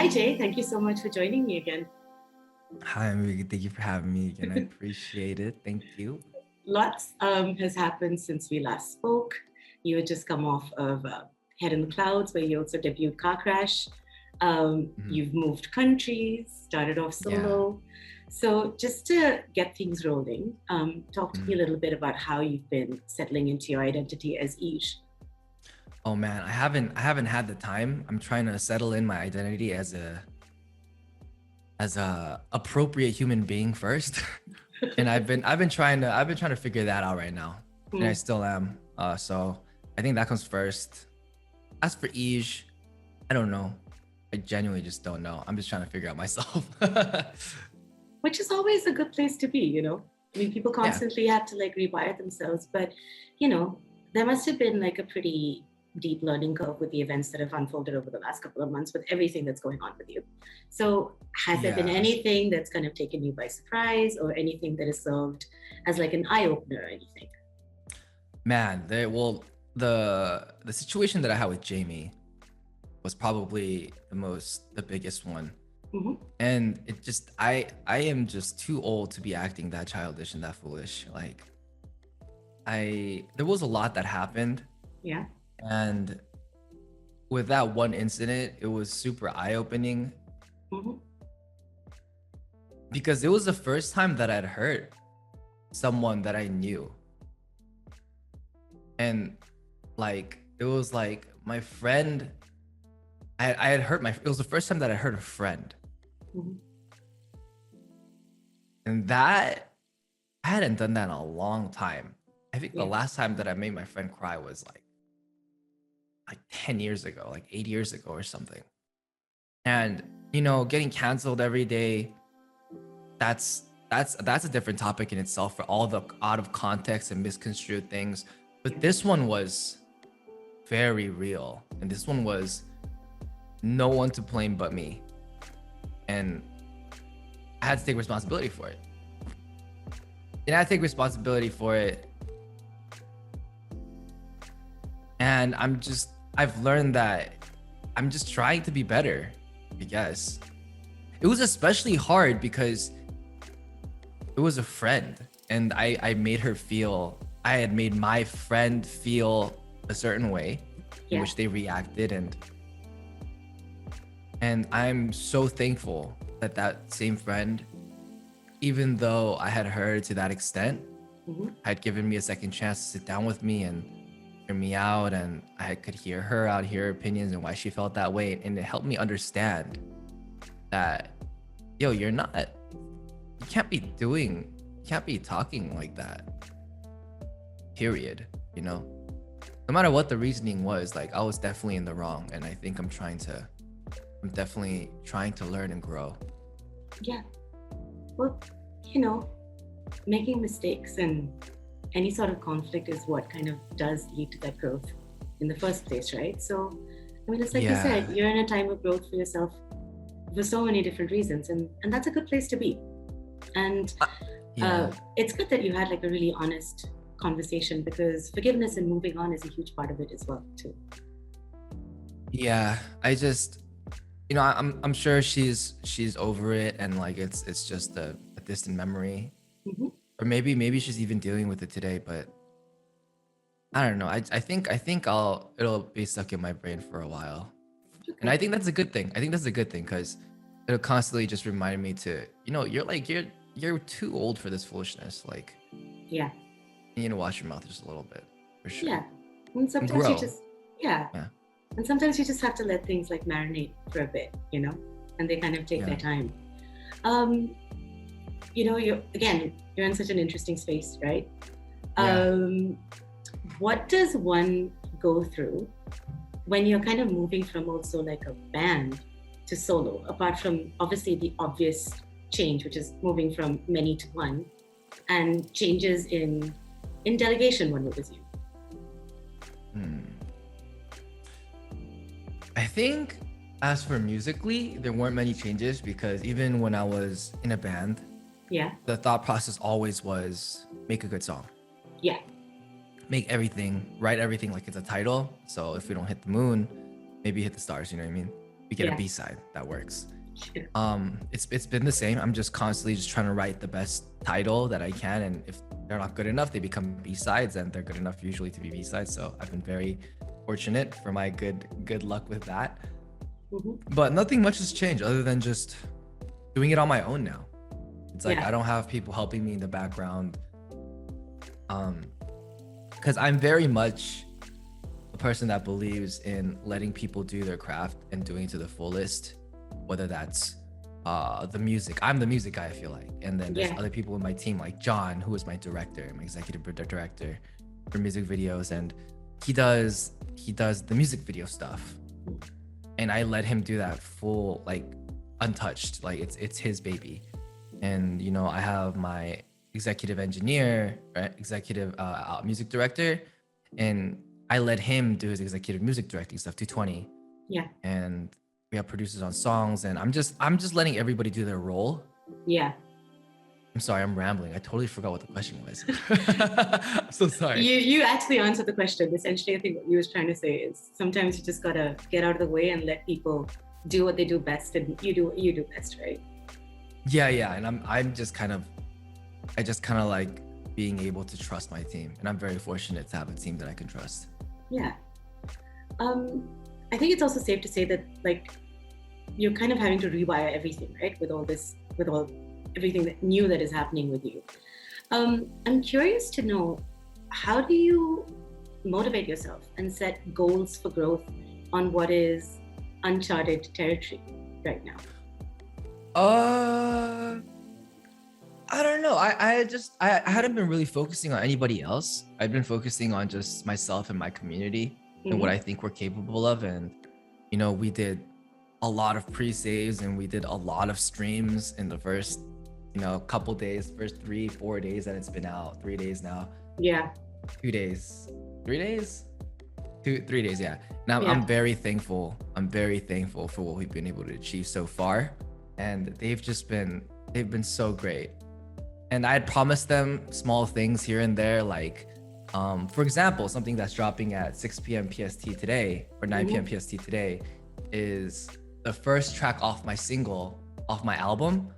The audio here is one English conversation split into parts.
eaJ, thank you so much for joining me again. Hi, Ambika. Thank you for having me again. I appreciate it. Thank you. Lots has happened since we last spoke. You had just come off of Head in the Clouds, where you also debuted Car Crash. Mhm. You've moved countries, started off Yeah. solo. So, just to get things rolling, talk to me a Mhm. little bit about how you've been settling into your identity as eaJ. Oh man, I haven't had the time. I'm trying to settle in my identity as a appropriate human being first. And I've been trying to figure that out right now. And I Hmm. still am. So I think that comes first. As for eaJ, I don't know. I genuinely just don't know. I'm just trying to figure out myself. Which is always a good place to be. I mean, people Yeah. constantly have to like rewire themselves, but you know, there must have been like a pretty deep learning curve with the events that have unfolded over the last couple of months with everything that's going on with you. So, has there been Yeah. anything that's kind of taken you by surprise or anything that has served as like an eye opener or anything? Man, the situation that I had with Jamie was probably the biggest one. Mm-hmm. And it just I am just too old to be acting that childish and that foolish. Like I there was a lot that happened, Yeah. and with that one incident, it was super eye-opening Mm-hmm. because it was the first time that I'd hurt someone that I knew. And like it was like my friend I had hurt my it was the first time that I hurt a friend. Mm-hmm. And that I hadn't done that in a long time. I think the Yeah. last time that I made my friend cry was like 10 years ago, like 8 years ago or something. And getting canceled every day, that's a different topic in itself for all the out of context and misconstrued things. But Yeah. this one was very real. And this one was no one to blame but me. And I had to take responsibility for it. And I take responsibility for it. And I've learned that I'm just trying to be better, I guess. It was especially hard because it was a friend, and I had made my friend feel a certain way in Yeah. which they reacted, and I'm so thankful that that same friend, even though I had hurt to that extent, Mm-hmm. had given me a second chance to sit down with me and hear me out, and I could hear her out, hear her opinions and why she felt that way, and it helped me understand that, yo, you can't be talking like that. Period. You know, no matter what the reasoning was, like I was definitely in the wrong, and I think I'm definitely trying to learn and grow. Yeah. Well, you know, making mistakes and any sort of conflict is what kind of does lead to that growth in the first place, right? So, I mean, it's like you Yeah. said, you're in a time of growth for yourself for so many different reasons, and that's a good place to be. And Uh, yeah. it's good that you had like a really honest conversation because forgiveness and moving on is a huge part of it as well, too. Yeah. I'm sure she's over it, and like it's just a distant memory, Mm-hmm. or maybe she's even dealing with it today, but I don't know. I think it'll be stuck in my brain for a while. And Okay. I think that's a good thing. I think that's a good thing because it'll constantly just remind me to, you're too old for this foolishness. Like, Yeah. you need to watch your mouth just a little bit, for sure, Yeah. And and sometimes you grow. just, yeah. Yeah, And sometimes you just have to let things like marinate for a bit, and they kind of take their yeah, time. Um, you're in such an interesting space, right? yeah. Um, what does one go through when you're kind of moving from also like a band to solo, apart from obviously the obvious change, which is moving from many to one, and changes in delegation, one would assume. Hmm. I think as for musically, there weren't many changes because even when I was in a band, Yeah, the thought process always was make a good song, yeah, write everything like it's a title. So if we don't hit the moon, maybe hit the stars. You know what I mean? we get a Yeah. B-side that works. Sure. It's been the same. I'm just constantly just trying to write the best title that I can, and if they're not good enough, they become B-sides, and they're good enough usually to be B-sides. So I've been very fortunate for my good luck with that. But nothing much has changed other than just doing it on my own now. It's like I don't have people helping me in the background. Because I'm very much a person that believes in letting people do their craft and doing it to the fullest, whether that's the music. I'm the music guy, I feel like. And then there's other people in my team, like John, who is my director, my executive director for music videos, and he does the music video stuff. And I let him do that full, like, untouched, like it's his baby. And you know, I have my executive engineer, right? Executive music director, and I let him do his executive music directing stuff, 220. Yeah. And we have producers on songs, and I'm just letting everybody do their role. Yeah. I'm sorry, I'm rambling. I totally forgot what the question was. I'm so sorry. You actually answered the question. Essentially, I think what you was trying to say is sometimes you just gotta get out of the way and let people do what they do best, and you do what you do best, right? Yeah. And I'm just kind of, I just kind of like being able to trust my team, and I'm very fortunate to have a team that I can trust. Yeah. I think it's also safe to say that, like, you're kind of having to rewire everything, right? With everything that new that is happening with you. I'm curious to know, how do you motivate yourself and set goals for growth on what is uncharted territory right now? I don't know. I hadn't been really focusing on anybody else. I've been focusing on just myself and my community and what I think we're capable of. And, you know, we did a lot of pre-saves and we did a lot of streams in the first, you know, couple days, first 3-4 days that it's been out. 3 days now. Yeah. 2 days. 3 days? 3 days, yeah. Now I'm very thankful. I'm very thankful for what we've been able to achieve so far. And they've been so great. And I had promised them small things here and there, like, for example, something that's dropping at 6 p.m. PST today, or 9 p.m. PST today, is the first track off my single, off my album.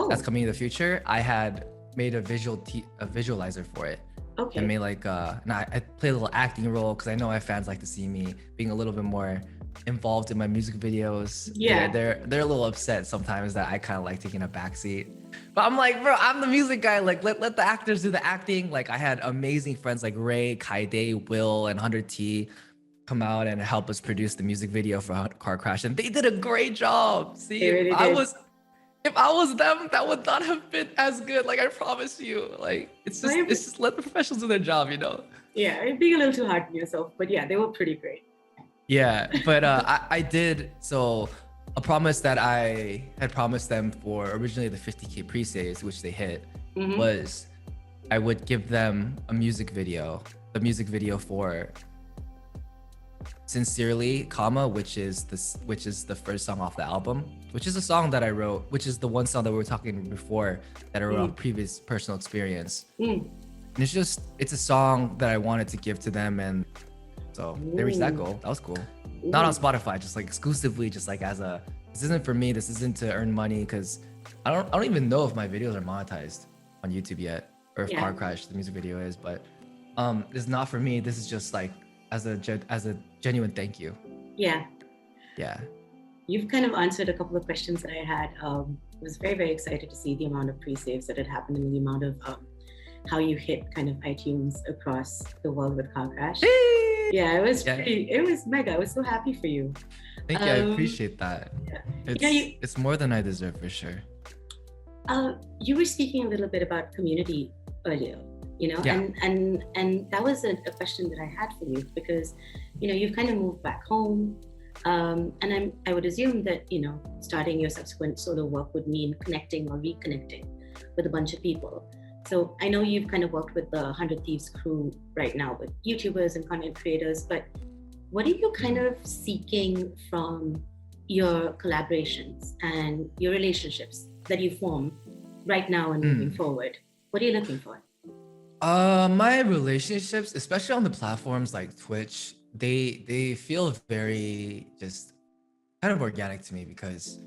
That's coming in the future. I had made a visualizer for it. Okay. And made like and I play a little acting role because I know my fans like to see me being a little bit more involved in my music videos. Yeah, they're a little upset sometimes that I kind of like taking a backseat. But I'm like, bro, I'm the music guy. Like, let the actors do the acting. Like, I had amazing friends like Ray, Kaide, Will, and 100T come out and help us produce the music video for Car Crash, and they did a great job. See, if I was them, that would not have been as good. Like, I promise you. Like, it's just let the professionals do their job, you know? Yeah, you're being a little too hard on yourself, but yeah, they were pretty great. Yeah, but I did, so a promise that I had promised them for originally the 50K pre-saves, which they hit, was I would give them a music video, the music video for Sincerely, which is the first song off the album, which is a song that I wrote, which is the one song that we were talking before that I wrote on previous personal experience. And it's a song that I wanted to give to them, and so they reached that goal. That was cool. Not on Spotify, just like exclusively, just like as a, this isn't for me, this isn't to earn money, because I don't even know if my videos are monetized on YouTube yet, or if Car Crash, the music video, is, but it's not for me. This is just like as a genuine thank you. Yeah. You've kind of answered a couple of questions that I had. I was very, very excited to see the amount of pre-saves that had happened and the amount of how you hit kind of iTunes across the world with Car Crash. Yeah, it was mega. I was so happy for you. Thank you. I appreciate that. It's more than I deserve, for sure. You were speaking a little bit about community earlier, you know, and that was a question that I had for you, because, you know, you've kind of moved back home, and I would assume that, you know, starting your subsequent solo work would mean connecting or reconnecting with a bunch of people. So I know you've kind of worked with the 100 Thieves crew right now with YouTubers and content creators, but what are you kind of seeking from your collaborations and your relationships that you form right now and moving forward? What are you looking for? My relationships, especially on the platforms like Twitch, they feel very just kind of organic to me because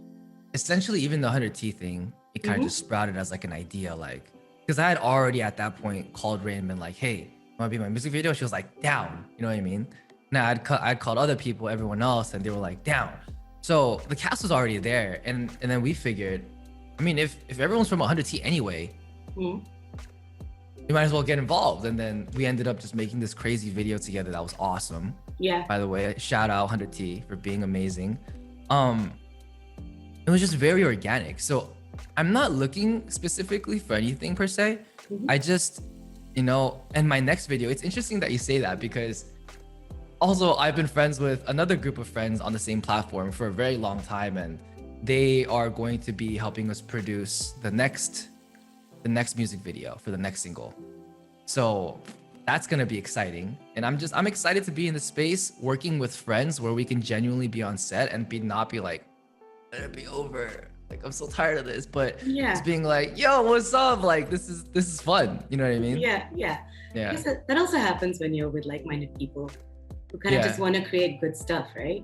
essentially even the 100T thing, it kind of Mm-hmm. just sprouted as like an idea, like because I had already at that point called Rain and been like, hey, you want to be in my music video? She was like, down. You know what I mean? Now I'd called other people, everyone else, and they were like, down. So the cast was already there, and then we figured, I mean, if everyone's from 100T anyway, Mm-hmm. you might as well get involved. And then we ended up just making this crazy video together that was awesome. Yeah. By the way, shout out 100T for being amazing. It was just very organic. So I'm not looking specifically for anything per se. Mm-hmm. I just, and my next video, it's interesting that you say that because also I've been friends with another group of friends on the same platform for a very long time, and they are going to be helping us produce the next music video for the next single. So that's gonna be exciting. And I'm excited to be in the space working with friends where we can genuinely be on set and not be like, let it be over. Like I'm so tired of this, but Yeah. it's being like, yo, what's up? Like this is fun. You know what I mean? Yeah. Yeah. That also happens when you're with like-minded people who kind of just want to create good stuff, right?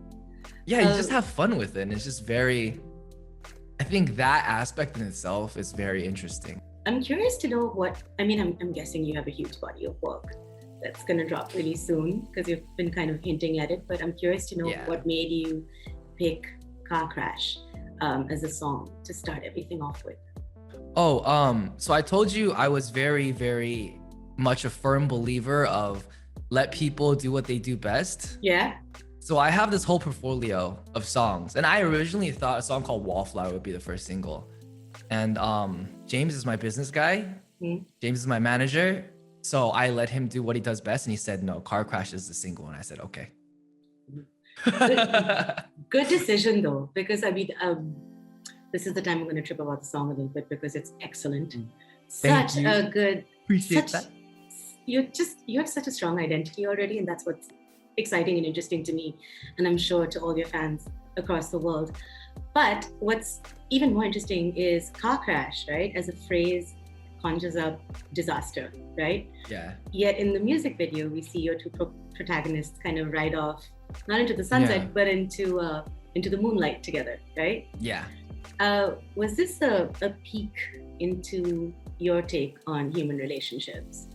Yeah, you just have fun with it. And it's just I think that aspect in itself is very interesting. I'm curious to know I'm guessing you have a huge body of work that's going to drop really soon because you've been kind of hinting at it, but I'm curious to know what made you pick Car Crash as a song to start everything off with. So I told you I was very, very much a firm believer of let people do what they do best. Yeah. So I have this whole portfolio of songs, and I originally thought a song called Wallflower would be the first single. And James is my business guy. Mm-hmm. James is my manager. So I let him do what he does best, and he said, no, Car Crash is the single. And I said, okay. Good decision though, because I mean, this is the time I'm going to trip about the song a little bit because it's excellent. Thank you. Appreciate that. You have such a strong identity already, and that's what's exciting and interesting to me, and I'm sure to all your fans across the world. But what's even more interesting is Car Crash, right? As a phrase conjures up disaster, right? Yeah. Yet in the music video, we see your two protagonists kind of ride off, not into the sunset, but into the moonlight together, right? Yeah. Was this a peek into your take on human relationships?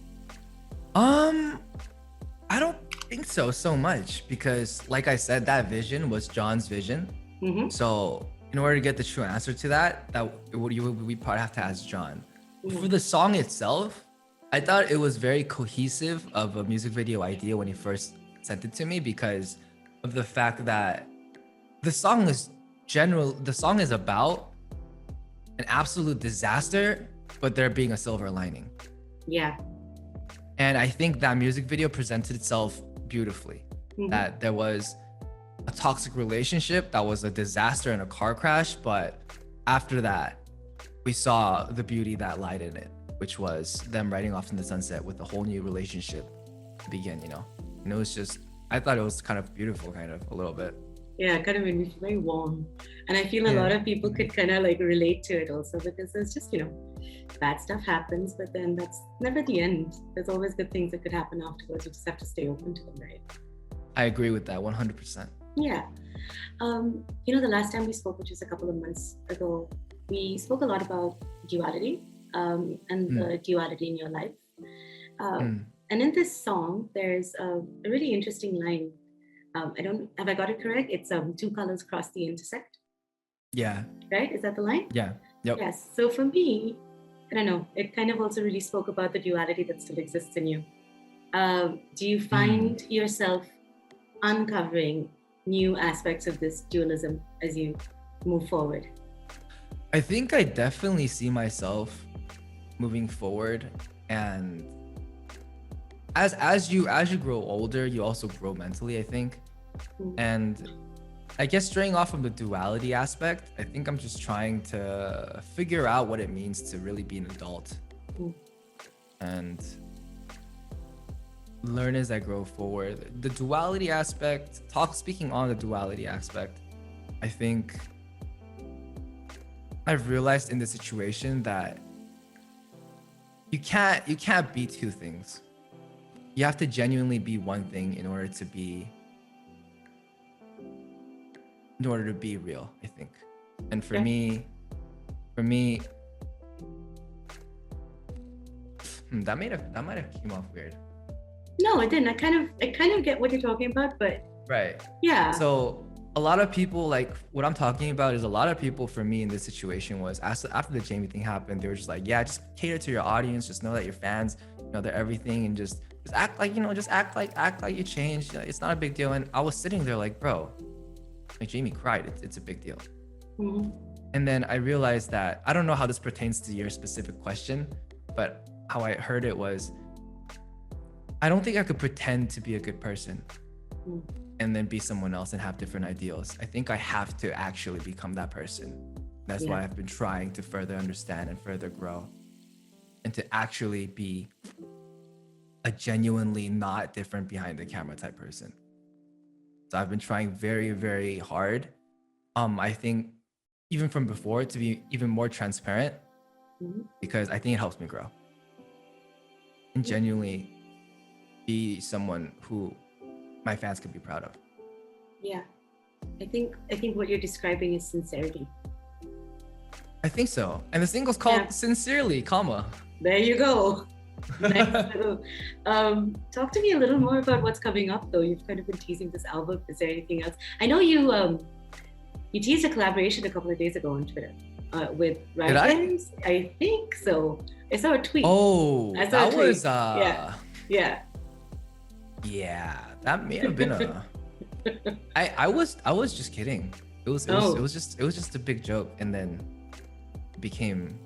I don't think so much because, like I said, that vision was John's vision. Mm-hmm. So in order to get the true answer to that we probably have to ask John. Mm-hmm. For the song itself, I thought it was very cohesive of a music video idea when he first sent it to me because of the fact that the song is about an absolute disaster, but there being a silver lining. Yeah. And I think that music video presented itself beautifully. Mm-hmm. That there was a toxic relationship that was a disaster and a car crash, but after that, we saw the beauty that lied in it, which was them riding off in the sunset with a whole new relationship to begin, And it was just, I thought it was kind of beautiful, kind of a little bit. Yeah, it kind of made me feel very warm. And I feel a lot of people could kind of like relate to it also because it's just, bad stuff happens, but then that's never the end. There's always good things that could happen afterwards. You just have to stay open to them, right? I agree with that 100%. Yeah. The last time we spoke, which was a couple of months ago, we spoke a lot about duality and the duality in your life. And in this song, there's a really interesting line. Have I got it correct? It's two colors cross the intersect. Yeah. Right? Is that the line? Yeah. Yep. Yes. So for me, I don't know, it kind of also really spoke about the duality that still exists in you. Do you find yourself uncovering new aspects of this dualism as you move forward? I think I definitely see myself moving forward, and as you grow older, you also grow mentally, I think. And I guess straying off from the duality aspect, I think I'm just trying to figure out what it means to really be an adult and learn as I grow forward. The duality aspect, speaking on the duality aspect, I think I've realized in this situation that you can't be two things. You have to genuinely be one thing in order to be in order to be real, I think. And for Okay. me, that might have came off weird. No, it didn't. I kind of get what you're talking about, but Right. yeah. So a lot of people, like what I'm talking about is a lot of people for me in this situation was after the Jamie thing happened, they were just like, yeah, just cater to your audience, just know that your fans, they're everything, and just act like, just act like you changed. It's not a big deal. And I was sitting there like, bro, like Jamie cried. It's a big deal. Mm-hmm. And then I realized that I don't know how this pertains to your specific question, but how I heard it was, I don't think I could pretend to be a good person and then be someone else and have different ideals. I think I have to actually become that person. That's why I've been trying to further understand and further grow and to actually be a genuinely not different behind the camera type person. So I've been trying very, very hard. I think even from before to be even more transparent because I think it helps me grow and genuinely be someone who my fans could be proud of. Yeah. I think what you're describing is sincerity. I think so. And the single's called Sincerely, comma. There you go. Nice. Talk to me a little more about what's coming up though. You've kind of been teasing this album. Is there anything else? I know you teased a collaboration a couple of days ago on Twitter with Rivals. I think so. I saw a tweet. Oh, that was yeah, that may have been a I was just kidding. It was just a big joke, and then it became,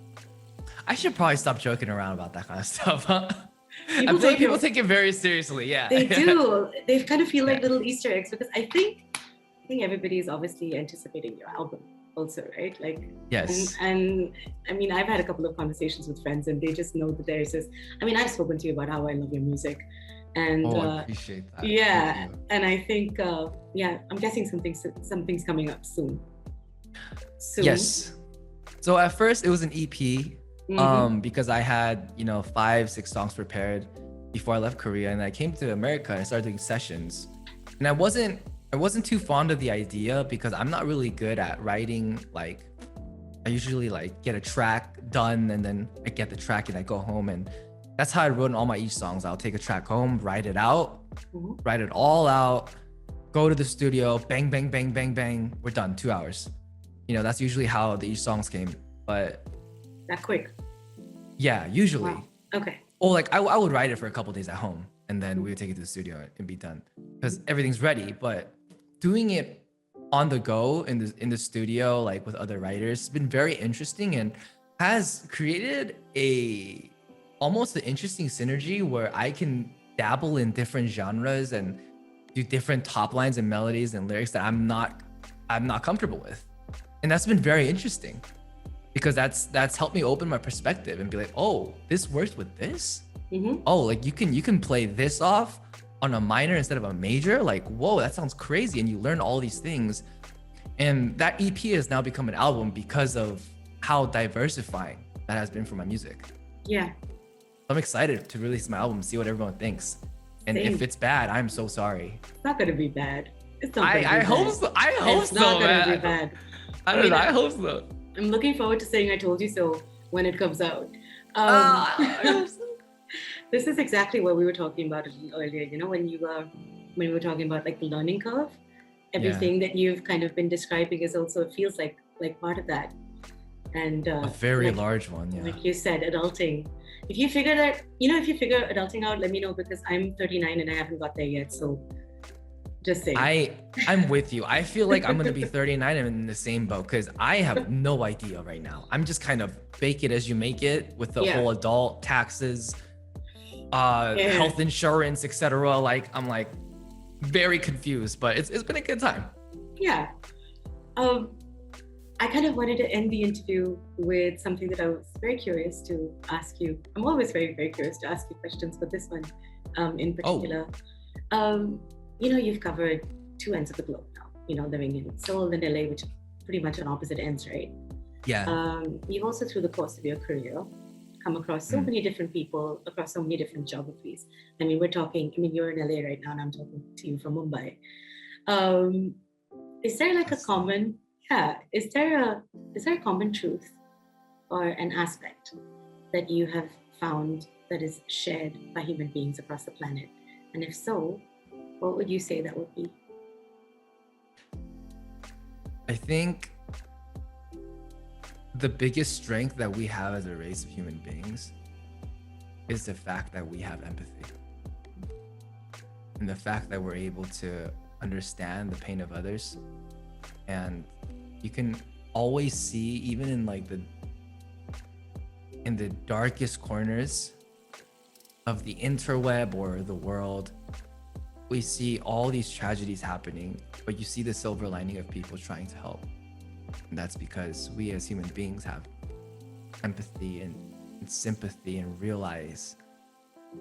I should probably stop joking around about that kind of stuff. I feel like people take it very seriously. Yeah, they do. They kind of feel like little Easter eggs because I think everybody is obviously anticipating your album also, right? Like, yes. And I mean, I've had a couple of conversations with friends and they just know that there's this, I mean, I've spoken to you about how I love your music. And I appreciate that. Yeah. And I think, I'm guessing something's coming up soon. Yes. So at first it was an EP because I had, 5-6 songs prepared before I left Korea, and I came to America and I started doing sessions. And I wasn't too fond of the idea because I'm not really good at writing. Like, I usually like get a track done and then I get the track and I go home, and that's how I wrote all my eaJ songs. I'll take a track home, write it out, write it all out, go to the studio, bang, bang, bang, bang, bang. We're done, 2 hours. That's usually how the eaJ songs came, but that quick. Yeah, usually. Wow. Okay. Or like I would write it for a couple days at home and then we would take it to the studio and be done because everything's ready. But doing it on the go in the studio, like with other writers, has been very interesting and has created almost an interesting synergy where I can dabble in different genres and do different top lines and melodies and lyrics that I'm not comfortable with. And that's been very interesting because that's helped me open my perspective and be like, oh, this works with this. Oh, like you can play this off on a minor instead of a major. Like, whoa, that sounds crazy. And you learn all these things. And that EP has now become an album because of how diversifying that has been for my music. Yeah. I'm excited to release my album, see what everyone thinks. And if it's bad, I'm so sorry. It's not gonna be bad. It's not I hope so. I hope it's not gonna be bad. I don't know. I hope so. I'm looking forward to saying I told you so when it comes out. This is exactly what we were talking about earlier. When we were talking about like the learning curve, everything that you've kind of been describing is also, it feels like part of that. And a very large one, yeah. Like you said, adulting. If you figure adulting out, let me know because I'm 39 and I haven't got there yet. So just saying. I'm with you. I feel like I'm gonna be 39 and in the same boat because I have no idea right now. I'm just kind of bake it as you make it with the whole adult taxes, health insurance, etc. Like I'm like very confused, but it's been a good time. Yeah. I kind of wanted to end the interview with something that I was very curious to ask you. I'm always very, very curious to ask you questions, but this one in particular. You've covered two ends of the globe now, living in Seoul and LA, which are pretty much on opposite ends, right? Yeah. You've also, through the course of your career, come across so many different people across so many different geographies. You're in LA right now and I'm talking to you from Mumbai. Is there like a That's- common, yeah, is there a common truth or an aspect that you have found that is shared by human beings across the planet? And if so, what would you say that would be? I think the biggest strength that we have as a race of human beings is the fact that we have empathy, and the fact that we're able to understand the pain of others. And you can always see, even in like the darkest corners of the interweb or the world, we see all these tragedies happening, but you see the silver lining of people trying to help. And that's because we as human beings have empathy and sympathy, and realize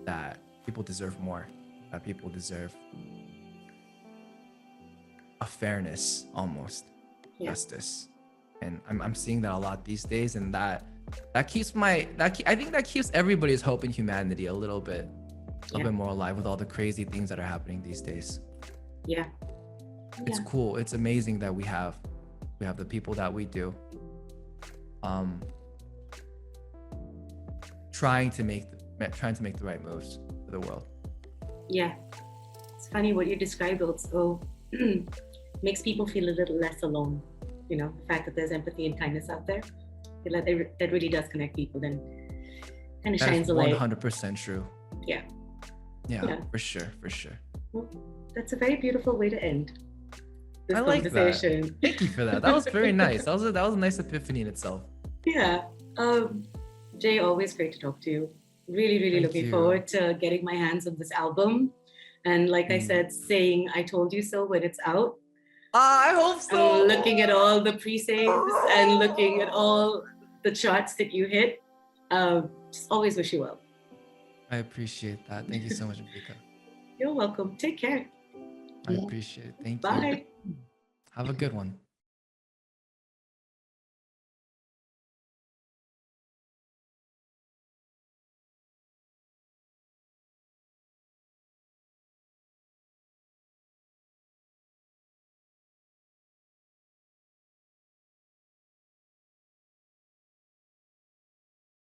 that people deserve more, that people deserve a fairness, almost justice. And I'm seeing that a lot these days, and that keeps I think that keeps everybody's hope in humanity a little bit more alive, with all the crazy things that are happening these days. Yeah. It's cool. It's amazing that we have the people that we do, trying to make the right moves for the world. Yeah. It's funny what you described also makes people feel a little less alone. You know, the fact that there's empathy and kindness out there, that really does connect people, then kind of shines a light. 100% true. Yeah. Yeah, for sure. Well, that's a very beautiful way to end this I like conversation. that. Thank you for that. That was very nice. That was a nice epiphany in itself. Yeah. Jay, always great to talk to you. Really, really Thank looking you. forward to getting my hands on this album. And like I said, saying I told you so when it's out. I hope so. I'm looking at all the pre-saves and looking at all the charts that you hit. Just always wish you well. I appreciate that. Thank you so much, Ambika. You're welcome. Take care. I appreciate it. Thank you. Bye. Have a good one.